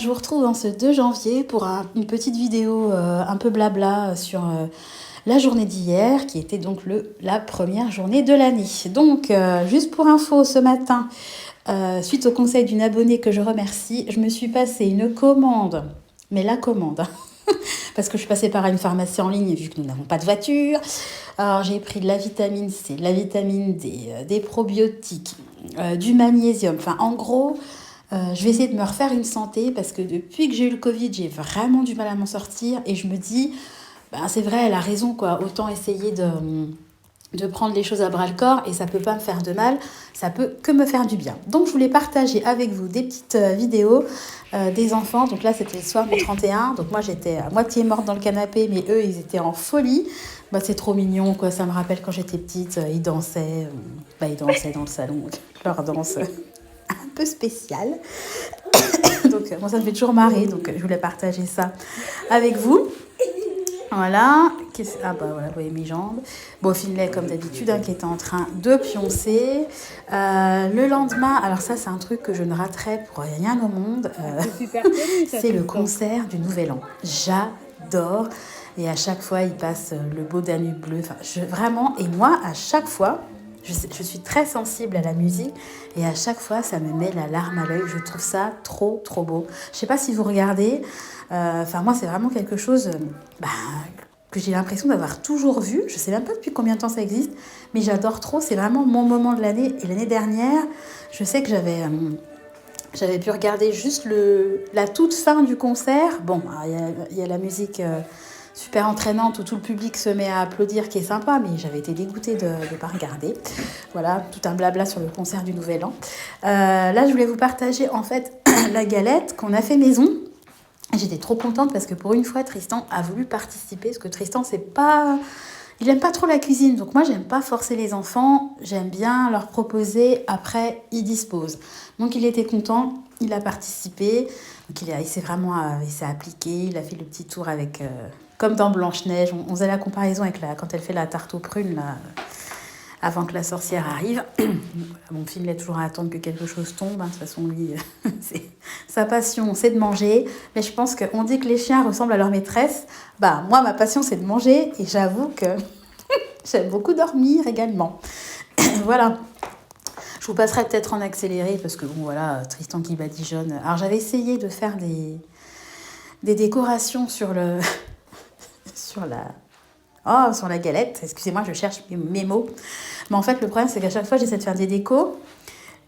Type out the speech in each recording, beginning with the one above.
Je vous retrouve en ce 2 janvier pour une petite vidéo un peu blabla sur la journée d'hier, qui était donc la première journée de l'année. Donc, juste pour info, ce matin, suite au conseil d'une abonnée que je remercie, je me suis passé une commande, mais la commande, parce que je suis passée par une pharmacie en ligne vu que nous n'avons pas de voiture. Alors j'ai pris de la vitamine C, de la vitamine D, des probiotiques, du magnésium, enfin en gros... je vais essayer de me refaire une santé parce que depuis que j'ai eu le Covid, j'ai vraiment du mal à m'en sortir et je me dis, ben c'est vrai, elle a raison, quoi. Autant essayer de prendre les choses à bras le corps et ça peut pas me faire de mal, ça peut que me faire du bien. Donc je voulais partager avec vous des petites vidéos des enfants. Donc là c'était le soir du 31, donc moi j'étais à moitié morte dans le canapé, mais eux ils étaient en folie. Bah, c'est trop mignon, quoi. Ça me rappelle quand j'étais petite, ils dansaient, ils dansaient dans le salon, leur danse un peu spéciale. Donc moi ça me fait toujours marrer, donc je voulais partager ça avec vous. Voilà. Ah bah voilà, vous voyez mes jambes. Bon, Finlay comme d'habitude, hein, qui était en train de pioncer. Le lendemain, alors ça c'est un truc que je ne raterai pour rien au monde, c'est le concert du Nouvel An. J'adore. Et à chaque fois, il passe le beau Danube bleu. Enfin, vraiment, et moi, à chaque fois, je suis très sensible à la musique et à chaque fois, ça me met la larme à l'œil. Je trouve ça trop, trop beau. Je ne sais pas si vous regardez. Moi, c'est vraiment quelque chose que j'ai l'impression d'avoir toujours vu. Je ne sais même pas depuis combien de temps ça existe, mais j'adore trop. C'est vraiment mon moment de l'année. Et l'année dernière, je sais que j'avais pu regarder juste la toute fin du concert. Bon, il y a la musique... super entraînante où tout le public se met à applaudir, qui est sympa, mais j'avais été dégoûtée de ne pas regarder. Voilà, tout un blabla sur le concert du Nouvel An. Là, je voulais vous partager en fait la galette qu'on a fait maison. J'étais trop contente parce que pour une fois, Tristan a voulu participer, parce que Tristan, il n'aime pas trop la cuisine, donc moi, j'aime pas forcer les enfants, j'aime bien leur proposer, après, ils disposent. Donc, il était content, il a participé, donc il s'est appliqué, il a fait le petit tour avec... comme dans Blanche-Neige, on faisait la comparaison avec quand elle fait la tarte aux prunes, là, avant que la sorcière arrive. Mon film est toujours à attendre que quelque chose tombe. Hein. De toute façon, lui, sa passion, c'est de manger. Mais je pense qu'on dit que les chiens ressemblent à leur maîtresse. Bah, moi, ma passion, c'est de manger. Et j'avoue que j'aime beaucoup dormir également. Voilà. Je vous passerai peut-être en accéléré parce que, bon, voilà, Tristan qui badigeonne. Alors, j'avais essayé de faire des décorations sur la galette. Excusez-moi, je cherche mes mots. Mais en fait, le problème, c'est qu'à chaque fois, j'essaie de faire des décos.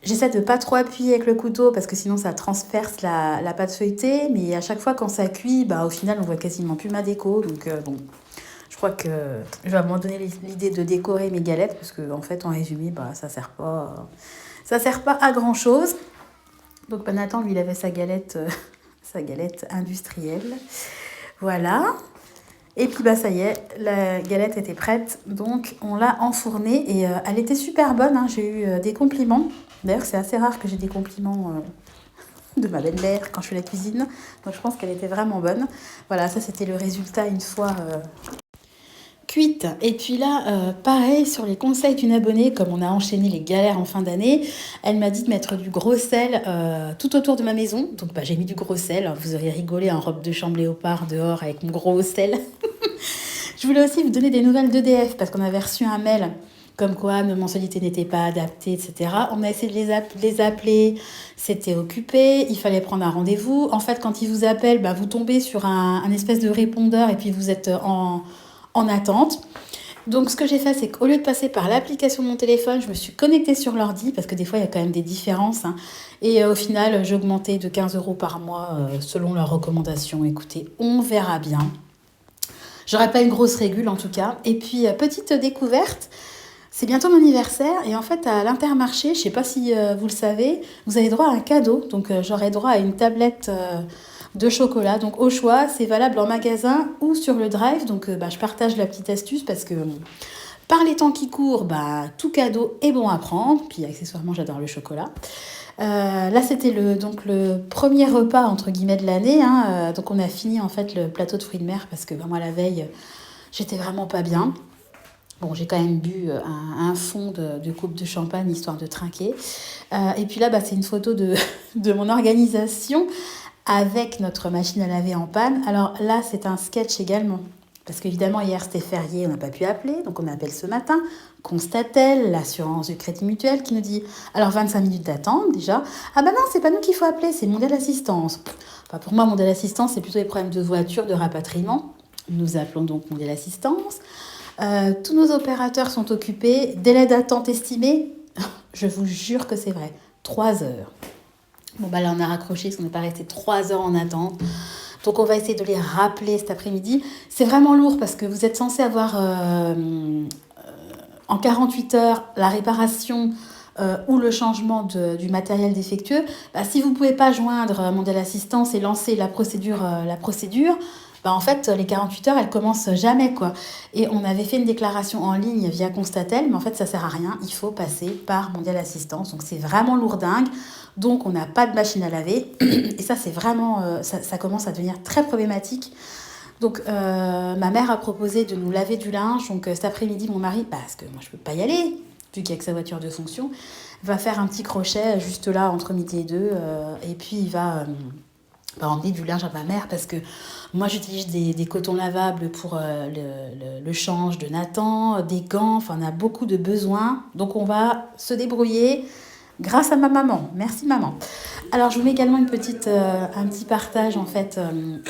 J'essaie de pas trop appuyer avec le couteau parce que sinon, ça transperce la pâte feuilletée. Mais à chaque fois, quand ça cuit, au final, on voit quasiment plus ma déco. Donc, bon, je crois que je vais abandonner l'idée de décorer mes galettes parce que, en fait, en résumé, ça sert pas à grand-chose. Donc, Nathan, lui, il avait sa galette industrielle. Voilà. Et puis ça y est, la galette était prête, donc on l'a enfournée et elle était super bonne, hein. J'ai eu des compliments. D'ailleurs, c'est assez rare que j'ai des compliments de ma belle-mère quand je fais la cuisine, donc je pense qu'elle était vraiment bonne. Voilà, ça c'était le résultat une fois cuite. Et puis là, pareil, sur les conseils d'une abonnée, comme on a enchaîné les galères en fin d'année, elle m'a dit de mettre du gros sel tout autour de ma maison. Donc j'ai mis du gros sel. Vous auriez rigolé en robe de chambre léopard dehors avec mon gros sel. Je voulais aussi vous donner des nouvelles d'EDF parce qu'on avait reçu un mail comme quoi nos mensualités n'étaient pas adaptées, etc. On a essayé de les appeler, c'était occupé, il fallait prendre un rendez-vous. En fait, quand ils vous appellent, vous tombez sur un espèce de répondeur et puis vous êtes en attente. Donc ce que j'ai fait, c'est qu'au lieu de passer par l'application de mon téléphone, je me suis connectée sur l'ordi parce que des fois il y a quand même des différences. Hein. Et au final, j'ai augmenté de 15 € par mois selon leurs recommandations. Écoutez, on verra bien. J'aurai pas une grosse régule en tout cas. Et puis petite découverte, c'est bientôt mon anniversaire et en fait à l'Intermarché, je sais pas si vous le savez, vous avez droit à un cadeau. Donc j'aurai droit à une tablette de chocolat. Donc au choix, c'est valable en magasin ou sur le drive. Donc je partage la petite astuce parce que par les temps qui courent, tout cadeau est bon à prendre. Puis accessoirement, j'adore le chocolat. Là, c'était le premier repas entre guillemets de l'année. Hein. Donc on a fini en fait le plateau de fruits de mer parce que moi la veille, j'étais vraiment pas bien. Bon, j'ai quand même bu un fond de coupe de champagne histoire de trinquer. Et puis là, c'est une photo de mon organisation avec notre machine à laver en panne. Alors là, c'est un sketch également. Parce qu'évidemment, hier, c'était férié, on n'a pas pu appeler. Donc, on appelle ce matin. Constatel, l'assurance du Crédit Mutuel, qui nous dit, alors 25 minutes d'attente déjà. Ah bah non, c'est pas nous qu'il faut appeler, c'est Mondial Assistance. Enfin, pour moi, Mondial Assistance, c'est plutôt des problèmes de voiture, de rapatriement. Nous appelons donc Mondial Assistance. Tous nos opérateurs sont occupés. Délai d'attente estimé, je vous jure que c'est vrai, 3 heures. Bon, bah là, on a raccroché parce qu'on n'est pas resté 3 heures en attente. Donc, on va essayer de les rappeler cet après-midi. C'est vraiment lourd parce que vous êtes censé avoir en 48 heures la réparation ou le changement du matériel défectueux. Bah, si vous ne pouvez pas joindre Mondial Assistance et lancer la procédure, bah, en fait, les 48 heures, elles commencent jamais, quoi. Et on avait fait une déclaration en ligne via Constatel, mais en fait, ça sert à rien. Il faut passer par Mondial Assistance. Donc, c'est vraiment lourdingue. Donc, on n'a pas de machine à laver. Et ça, c'est vraiment... ça commence à devenir très problématique. Donc, ma mère a proposé de nous laver du linge. Donc, cet après-midi, mon mari, parce que moi, je ne peux pas y aller, vu qu'il n'y a que sa voiture de fonction, va faire un petit crochet juste là, entre midi et 2. Et puis, il va emmener du linge à ma mère parce que moi, j'utilise des cotons lavables pour le change de Nathan, des gants. Enfin, on a beaucoup de besoins. Donc, on va se débrouiller grâce à ma maman. Merci, maman. Alors, je vous mets également un petit partage, en fait,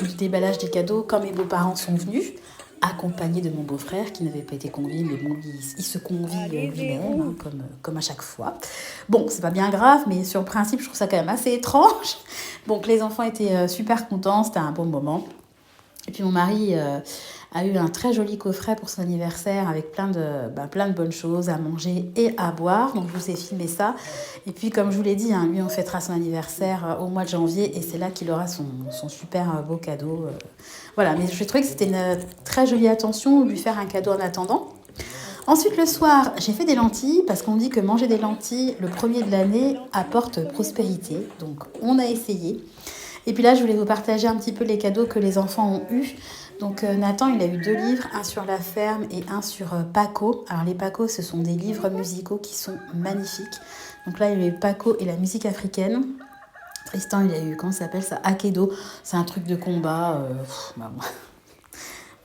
du déballage des cadeaux quand mes beaux-parents sont venus, accompagnés de mon beau-frère qui n'avait pas été convié, mais bon, il se convie lui-même, hein, comme à chaque fois. Bon, c'est pas bien grave, mais sur le principe, je trouve ça quand même assez étrange. Donc, les enfants étaient super contents, c'était un bon moment. Et puis, mon mari a eu un très joli coffret pour son anniversaire avec plein de bonnes choses à manger et à boire. Donc, je vous ai filmé ça. Et puis, comme je vous l'ai dit, hein, lui, on fêtera son anniversaire au mois de janvier et c'est là qu'il aura son super beau cadeau. Voilà, mais je trouvais que c'était une très jolie attention de lui faire un cadeau en attendant. Ensuite, le soir, j'ai fait des lentilles parce qu'on dit que manger des lentilles le premier de l'année apporte prospérité. Donc, on a essayé. Et puis là, je voulais vous partager un petit peu les cadeaux que les enfants ont eus. Donc Nathan, il a eu 2 livres, un sur la ferme et un sur Paco. Alors les Paco, ce sont des livres musicaux qui sont magnifiques. Donc là, il y a eu Paco et la musique africaine. Tristan, il a eu, comment ça s'appelle ça, Akedo. C'est un truc de combat.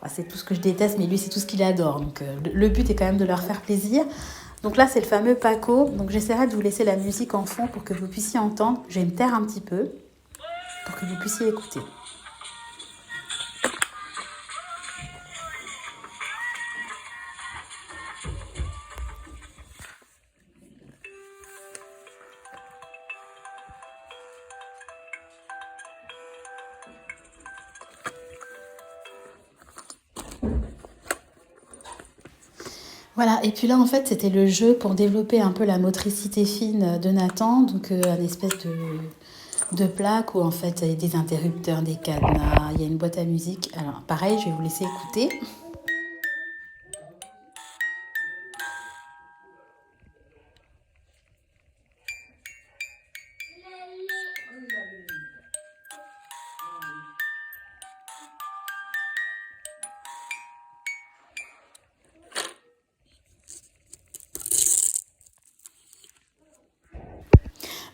C'est tout ce que je déteste, mais lui, c'est tout ce qu'il adore. Donc le but est quand même de leur faire plaisir. Donc là, c'est le fameux Paco. Donc j'essaierai de vous laisser la musique en fond pour que vous puissiez entendre. Je vais me taire un petit peu pour que vous puissiez écouter. Voilà, et puis là, en fait, c'était le jeu pour développer un peu la motricité fine de Nathan. Donc, une espèce de plaque où, en fait, il y a des interrupteurs, des cadenas, il y a une boîte à musique. Alors, pareil, je vais vous laisser écouter.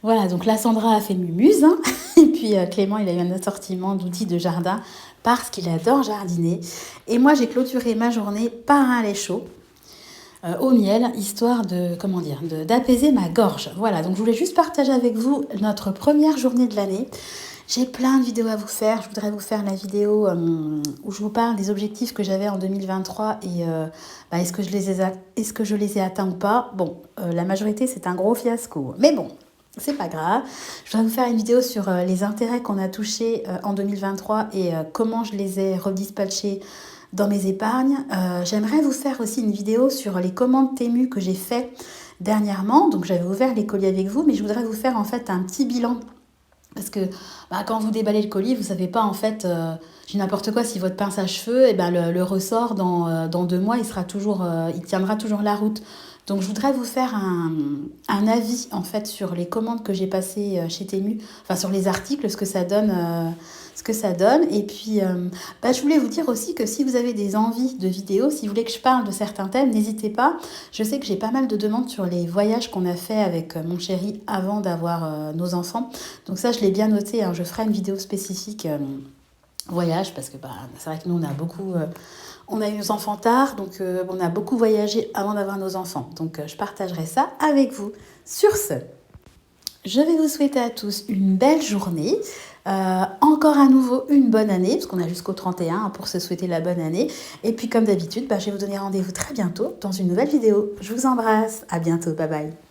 Voilà, donc là, Sandra a fait mumuse, hein. Et puis Clément, il a eu un assortiment d'outils de jardin parce qu'il adore jardiner. Et moi, j'ai clôturé ma journée par un lait chaud au miel, histoire d'apaiser ma gorge. Voilà, donc je voulais juste partager avec vous notre première journée de l'année. J'ai plein de vidéos à vous faire. Je voudrais vous faire la vidéo où je vous parle des objectifs que j'avais en 2023 et est-ce que je les ai atteints ou pas. Bon, la majorité, c'est un gros fiasco. Mais bon, c'est pas grave. Je voudrais vous faire une vidéo sur les intérêts qu'on a touchés en 2023 et comment je les ai redispatchés dans mes épargnes. J'aimerais vous faire aussi une vidéo sur les commandes Temu que j'ai fait dernièrement. Donc, j'avais ouvert les colis avec vous, mais je voudrais vous faire en fait un petit bilan. Parce que quand vous déballez le colis, vous ne savez pas en fait, j'ai n'importe quoi, si votre pince à cheveux, le ressort dans 2 mois, il tiendra toujours la route. Donc je voudrais vous faire un avis en fait sur les commandes que j'ai passées chez Temu, enfin sur les articles, ce que ça donne ce que ça donne. Et puis, je voulais vous dire aussi que si vous avez des envies de vidéos, si vous voulez que je parle de certains thèmes, n'hésitez pas. Je sais que j'ai pas mal de demandes sur les voyages qu'on a fait avec mon chéri avant d'avoir nos enfants. Donc ça, je l'ai bien noté, hein. Je ferai une vidéo spécifique voyage parce que c'est vrai que nous, on a eu nos enfants tard, donc on a beaucoup voyagé avant d'avoir nos enfants. Donc je partagerai ça avec vous. Sur ce, je vais vous souhaiter à tous une belle journée. Encore à nouveau une bonne année, parce qu'on a jusqu'au 31 pour se souhaiter la bonne année. Et puis comme d'habitude, je vais vous donner rendez-vous très bientôt dans une nouvelle vidéo. Je vous embrasse, à bientôt, bye bye.